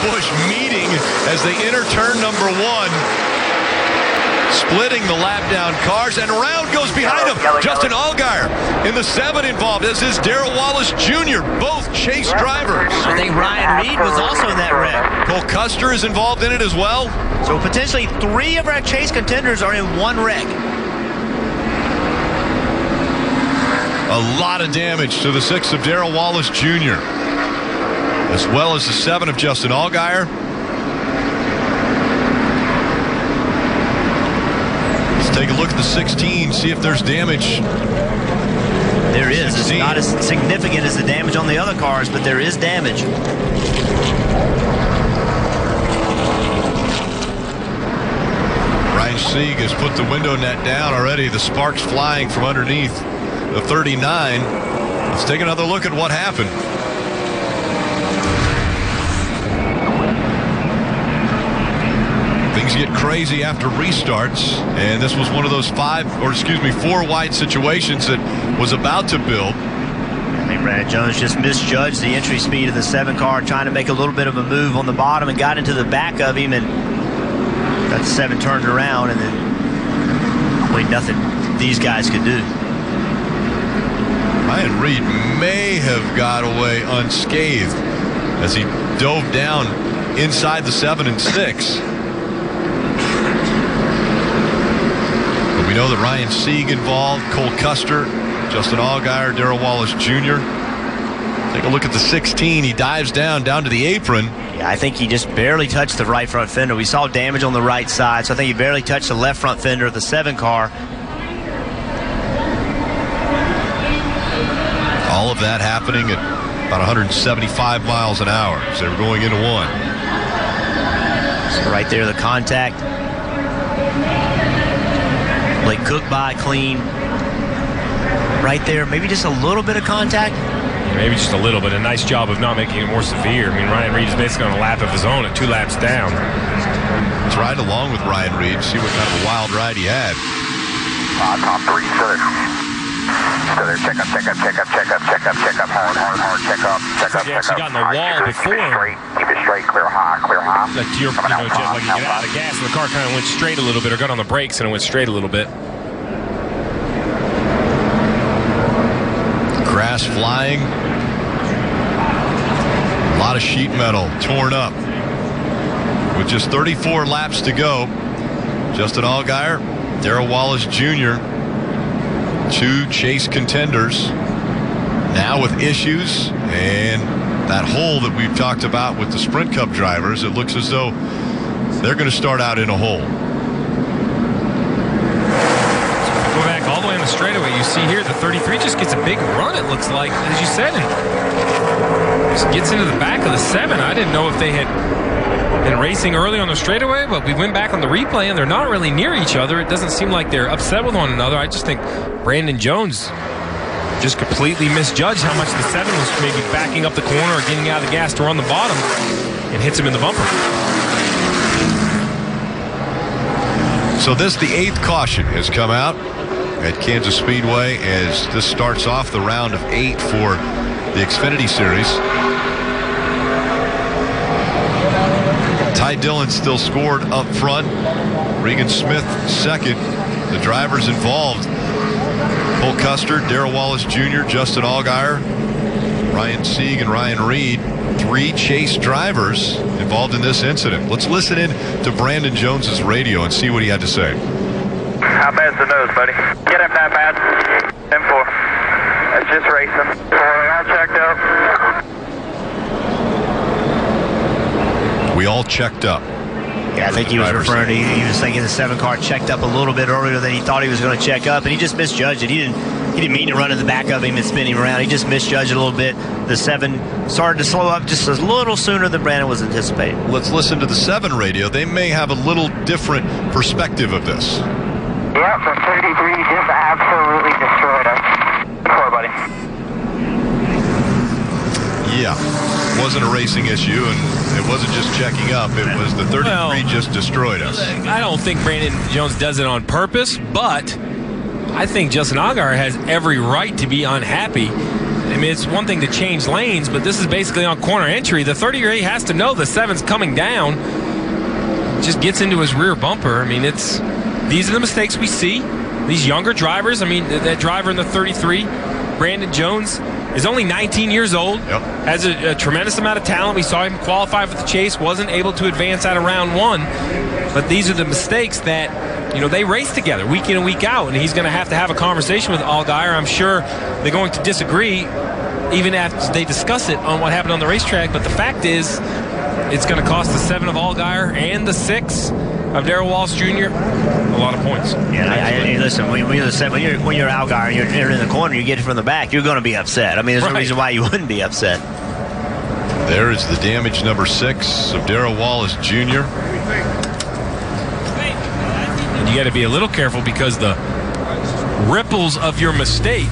Busch meeting as they enter turn number 1. Splitting the lap down cars, and around goes behind him Justin Allgaier in the 7 involved, as is Darrell Wallace Jr., both Chase drivers. I think Ryan Reed was also in that wreck. Cole Custer is involved in it as well. So potentially 3 of our Chase contenders are in one wreck. A lot of damage to the 6 of Darrell Wallace Jr., as well as the 7 of Justin Allgaier. Take a look at the 16, see if there's damage. There is. 16. It's not as significant as the damage on the other cars, but there is damage. Ryan Sieg has put the window net down already. The sparks flying from underneath the 39. Let's take another look at what happened. Things get crazy after restarts, and this was one of those 4 wide situations that was about to build. I think Brandon Jones just misjudged the entry speed of the 7 car, trying to make a little bit of a move on the bottom, and got into the back of him, and that 7 turned around, and then really nothing these guys could do. Ryan Reed may have got away unscathed as he dove down inside the 7 and 6. We know that Ryan Sieg involved, Cole Custer, Justin Allgaier, Darrell Wallace Jr. Take a look at the 16. He dives down to the apron. Yeah, I think he just barely touched the right front fender. We saw damage on the right side, so I think he barely touched the left front fender of the 7 car. All of that happening at about 175 miles an hour as they were going into 1. So right there, the contact. Blake Cook by clean. Right there, maybe just a little bit of contact. Maybe just a little bit. A nice job of not making it more severe. I mean, Ryan Reed is basically on a lap of his own at 2 laps down. Let's ride along with Ryan Reed, see what kind of a wild ride he had. Top 3, sir. Check up, hard, check up. He actually got in the wall before. Keep it straight, clear high. Like to your, Jet, like you get out of gas and the car kind of went straight a little bit, or got on the brakes and it went straight a little bit. Grass flying. A lot of sheet metal torn up. With just 34 laps to go, Justin Allgaier, Darrell Wallace Jr., 2 Chase contenders now with issues, and that hole that we've talked about with the Sprint Cup drivers, it looks as though they're going to start out in a hole. Go back all the way on the straightaway. You see here the 33 just gets a big run, it looks like, as you said, and just gets into the back of the 7. I didn't know if they had been racing early on the straightaway, but we went back on the replay and they're not really near each other. It doesn't seem like they're upset with one another. I just think Brandon Jones just completely misjudged how much the 7 was maybe backing up the corner or getting out of the gas to run the bottom, and hits him in the bumper. So the 8th caution has come out at Kansas Speedway as this starts off the round of 8 for the Xfinity Series. Ty Dillon still scored up front. Regan Smith second. The drivers involved: Cole Custer, Darrell Wallace Jr., Justin Allgaier, Ryan Sieg, and Ryan Reed. 3 Chase drivers involved in this incident. Let's listen in to Brandon Jones's radio and see what he had to say. How bad's the nose, buddy? Get up that bad. 10-4. That's just racing. All checked up. We all checked up. Yeah, I think he was referring to, he was thinking the 7 car checked up a little bit earlier than he thought he was going to check up, and he just misjudged it. He didn't mean to run in the back of him and spin him around. He just misjudged it a little bit. The 7 started to slow up just a little sooner than Brandon was anticipating. Let's listen to the 7 radio. They may have a little different perspective of this. Yep, the 33 just absolutely destroyed us. Poor buddy. Yeah, it wasn't a racing issue, and it wasn't just checking up. It was the 33 just destroyed us. I don't think Brandon Jones does it on purpose, but I think Justin Allgaier has every right to be unhappy I mean, it's one thing to change lanes, but this is basically on corner entry. The 38 has to know the 7's coming down. Just gets into his rear bumper. I mean, these are the mistakes we see. These younger drivers, I mean, that driver in the 33, Brandon Jones, is only 19 years old, has a tremendous amount of talent. We saw him qualify for the chase, wasn't able to advance out of round 1. But these are the mistakes that, you know, they race together week in and week out, and he's going to have a conversation with Allgaier. I'm sure they're going to disagree even after they discuss it on what happened on the racetrack. But the fact is, it's going to cost the 7 of Allgaier and the 6 of Darrell Wallace Jr. a lot of points. Yeah, listen, when you're Allgaier, you're in the corner, you get it from the back, you're going to be upset. I mean, there's no reason why you wouldn't be upset. There is the damage number 6 of Darrell Wallace Jr. And you got to be a little careful because the ripples of your mistake